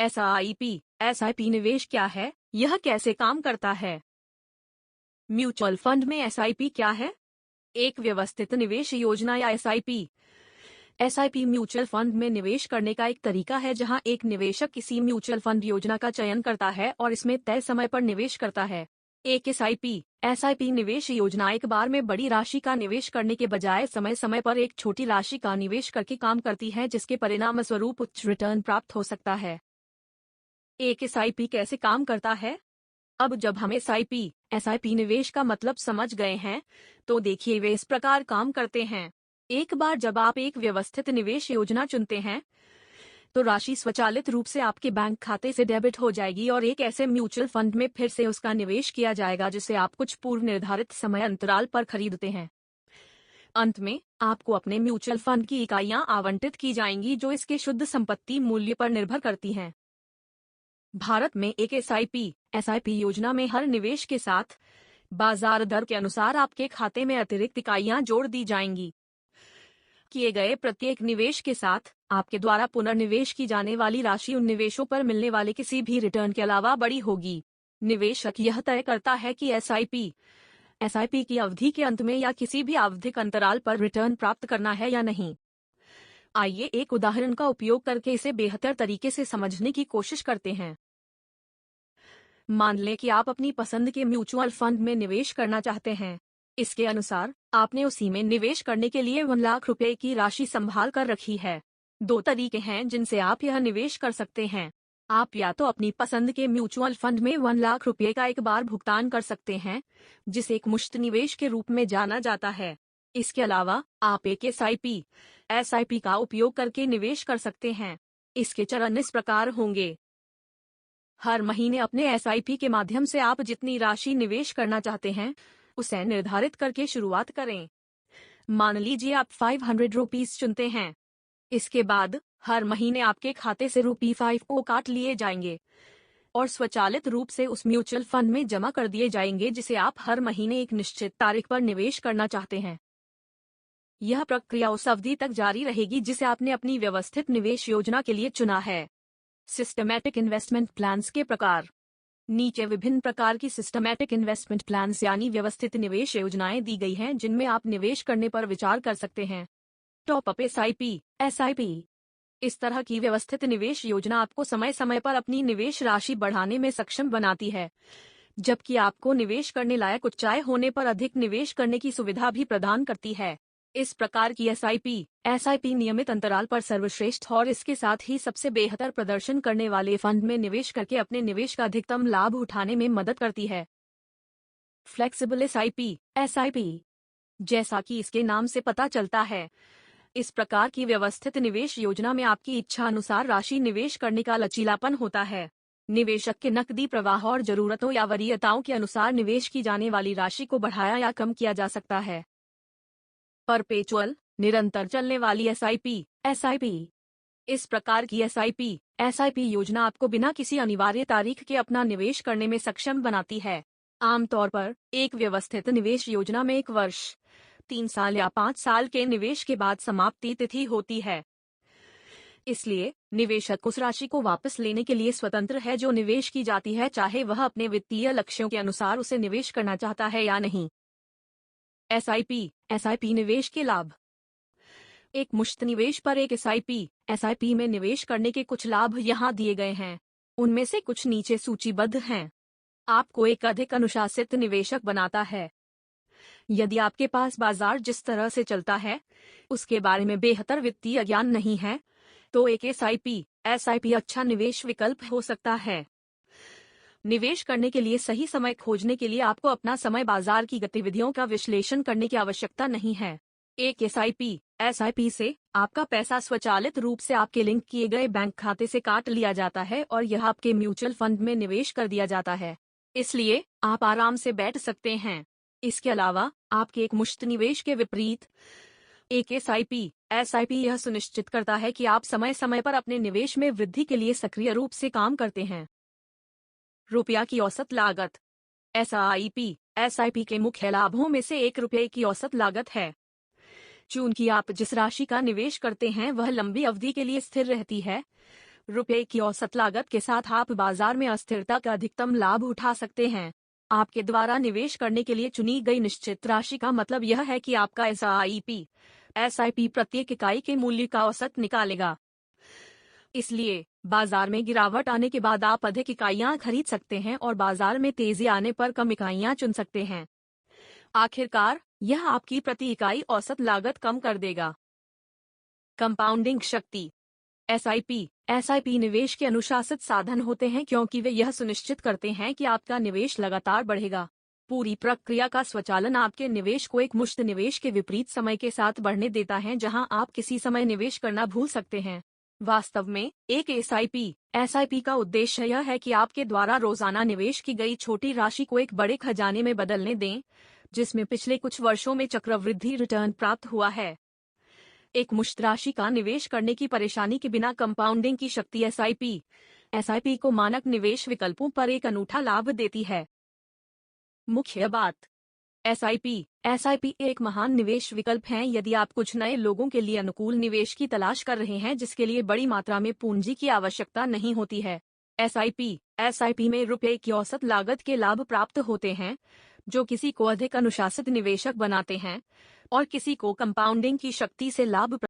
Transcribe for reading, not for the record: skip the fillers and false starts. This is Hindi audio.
एसआईपी निवेश क्या है, यह कैसे काम करता है? म्यूचुअल फंड में एसआईपी क्या है? एक व्यवस्थित निवेश योजना या एसआईपी। एसआईपी म्यूचुअल फंड में निवेश करने का एक तरीका है जहां एक निवेशक किसी म्यूचुअल फंड योजना का चयन करता है और इसमें तय समय पर निवेश करता है। एक एसआईपी निवेश योजना एक बार में बड़ी राशि का निवेश करने के बजाय समय समय पर एक छोटी राशि का निवेश करके काम करती है, जिसके परिणामस्वरूप उच्च रिटर्न प्राप्त हो सकता है। एक एसआईपी कैसे काम करता है? अब जब हम एसआईपी निवेश का मतलब समझ गए हैं, तो देखिए वे इस प्रकार काम करते हैं। एक बार जब आप एक व्यवस्थित निवेश योजना चुनते हैं, तो राशि स्वचालित रूप से आपके बैंक खाते से डेबिट हो जाएगी और एक ऐसे म्यूचुअल फंड में फिर से उसका निवेश किया जाएगा जिसे आप कुछ पूर्व निर्धारित समय अंतराल पर खरीदते हैं। अंत में आपको अपने म्यूचुअल फंड की इकाइयां आवंटित की जाएंगी जो इसके शुद्ध संपत्ति मूल्य पर निर्भर करती हैं। भारत में एक एसआईपी योजना में हर निवेश के साथ बाजार दर के अनुसार आपके खाते में अतिरिक्त इकाइयां जोड़ दी जाएंगी। किए गए प्रत्येक निवेश के साथ आपके द्वारा पुनर्निवेश की जाने वाली राशि उन निवेशों पर मिलने वाले किसी भी रिटर्न के अलावा बड़ी होगी। निवेशक यह तय करता है कि एसआईपी की अवधि के अंत में या किसी भी आवधिक अंतराल पर रिटर्न प्राप्त करना है या नहीं। आइए एक उदाहरण का उपयोग करके इसे बेहतर तरीके से समझने की कोशिश करते हैं। मान लें कि आप अपनी पसंद के म्यूचुअल फंड में निवेश करना चाहते हैं। इसके अनुसार आपने उसी में निवेश करने के लिए 1 लाख रुपए की राशि संभाल कर रखी है। 2 तरीके हैं जिनसे आप यह निवेश कर सकते हैं। आप या तो अपनी पसंद के म्यूचुअल फंड में 1 लाख रुपए का एक बार भुगतान कर सकते हैं, जिसे एक मुश्त निवेश के रूप में जाना जाता है। इसके अलावा आप एक एसआईपी का उपयोग करके निवेश कर सकते हैं। इसके चरण इस प्रकार होंगे। हर महीने अपने एसआईपी के माध्यम से आप जितनी राशि निवेश करना चाहते हैं उसे निर्धारित करके शुरुआत करें। मान लीजिए आप 500 रुपीज चुनते हैं। इसके बाद हर महीने आपके खाते से ₹5 को काट लिए जाएंगे और स्वचालित रूप से उस म्यूचुअल फंड में जमा कर दिए जाएंगे जिसे आप हर महीने एक निश्चित तारीख पर निवेश करना चाहते हैं। यह प्रक्रिया उस अवधि तक जारी रहेगी जिसे आपने अपनी व्यवस्थित निवेश योजना के लिए चुना है। सिस्टमैटिक इन्वेस्टमेंट प्लान्स के प्रकार। नीचे विभिन्न प्रकार की सिस्टमैटिक इन्वेस्टमेंट प्लान्स यानी व्यवस्थित निवेश योजनाएं दी गई हैं जिनमें आप निवेश करने पर विचार कर सकते हैं। Top up SIP. इस तरह की व्यवस्थित निवेश योजना आपको समय समय पर अपनी निवेश राशि बढ़ाने में सक्षम बनाती है, जबकि आपको निवेश करने लायक उच्चाई होने पर अधिक निवेश करने की सुविधा भी प्रदान करती है। इस प्रकार की एसआईपी नियमित अंतराल पर सर्वश्रेष्ठ और इसके साथ ही सबसे बेहतर प्रदर्शन करने वाले फंड में निवेश करके अपने निवेश का अधिकतम लाभ उठाने में मदद करती है। Flexible SIP. जैसा कि इसके नाम से पता चलता है, इस प्रकार की व्यवस्थित निवेश योजना में आपकी इच्छा अनुसार राशि निवेश करने का लचीलापन होता है। निवेशक के नकदी प्रवाह और जरूरतों या वरीयताओं के अनुसार निवेश की जाने वाली राशि को बढ़ाया या कम किया जा सकता है। परपेचुअल निरंतर चलने वाली एसआईपी। इस प्रकार की एसआईपी योजना आपको बिना किसी अनिवार्य तारीख के अपना निवेश करने में सक्षम बनाती है। आमतौर पर एक व्यवस्थित निवेश योजना में 1 वर्ष, 3 साल या 5 साल के निवेश के बाद समाप्ति तिथि होती है। इसलिए निवेशक उस राशि को वापस लेने के लिए स्वतंत्र है जो निवेश की जाती है, चाहे वह अपने वित्तीय लक्ष्यों के अनुसार उसे निवेश करना चाहता है या नहीं। एसआईपी निवेश के लाभ। एक मुश्त निवेश पर एक एसआईपी में निवेश करने के कुछ लाभ यहाँ दिए गए हैं। उनमें से कुछ नीचे सूचीबद्ध हैं। आपको एक अधिक अनुशासित निवेशक बनाता है। यदि आपके पास बाजार जिस तरह से चलता है उसके बारे में बेहतर वित्तीय ज्ञान नहीं है, तो एक एसआईपी अच्छा निवेश विकल्प हो सकता है। निवेश करने के लिए सही समय खोजने के लिए आपको अपना समय बाजार की गतिविधियों का विश्लेषण करने की आवश्यकता नहीं है। एक एसआईपी से आपका पैसा स्वचालित रूप से आपके लिंक किए गए बैंक खाते से काट लिया जाता है और यह आपके म्यूचुअल फंड में निवेश कर दिया जाता है, इसलिए आप आराम से बैठ सकते हैं। इसके अलावा आपके एक मुश्त निवेश के विपरीत एक एसआईपी यह सुनिश्चित करता है कि आप समय समय पर अपने निवेश में वृद्धि के लिए सक्रिय रूप से काम करते हैं। रुपया की औसत लागत। एसआईपी के मुख्य लाभों में से ₹1 की औसत लागत है। चूंकि आप जिस राशि का निवेश करते हैं वह लंबी अवधि के लिए स्थिर रहती है, रुपए की औसत लागत के साथ आप बाजार में अस्थिरता का अधिकतम लाभ उठा सकते हैं। आपके द्वारा निवेश करने के लिए चुनी गई निश्चित राशि का मतलब यह है कि आपका एसआईपी प्रत्येक इकाई के मूल्य का औसत निकालेगा। इसलिए बाजार में गिरावट आने के बाद आप अधिक इकाइयां खरीद सकते हैं और बाजार में तेजी आने पर कम इकाइयां चुन सकते हैं। आखिरकार यह आपकी प्रति इकाई औसत लागत कम कर देगा। कंपाउंडिंग शक्ति। एसआईपी निवेश के अनुशासित साधन होते हैं क्योंकि वे यह सुनिश्चित करते हैं कि आपका निवेश लगातार बढ़ेगा। पूरी प्रक्रिया का स्वचालन आपके निवेश को एक मुश्त निवेश के विपरीत समय के साथ बढ़ने देता है, जहां आप किसी समय निवेश करना भूल सकते हैं। वास्तव में एक एसआईपी का उद्देश्य यह है कि आपके द्वारा रोजाना निवेश की गई छोटी राशि को एक बड़े खजाने में बदलने दें, जिसमें पिछले कुछ वर्षों में चक्रवृद्धि रिटर्न प्राप्त हुआ है। एक मुश्त राशि का निवेश करने की परेशानी के बिना कंपाउंडिंग की शक्ति एसआईपी को मानक निवेश विकल्पों पर एक अनूठा लाभ देती है। मुख्य बात। एसआईपी एक महान निवेश विकल्प है यदि आप कुछ नए लोगों के लिए अनुकूल निवेश की तलाश कर रहे हैं जिसके लिए बड़ी मात्रा में पूंजी की आवश्यकता नहीं होती है। एसआईपी में रुपए की औसत लागत के लाभ प्राप्त होते हैं, जो किसी को अधिक अनुशासित निवेशक बनाते हैं और किसी को कंपाउंडिंग की शक्ति से लाभ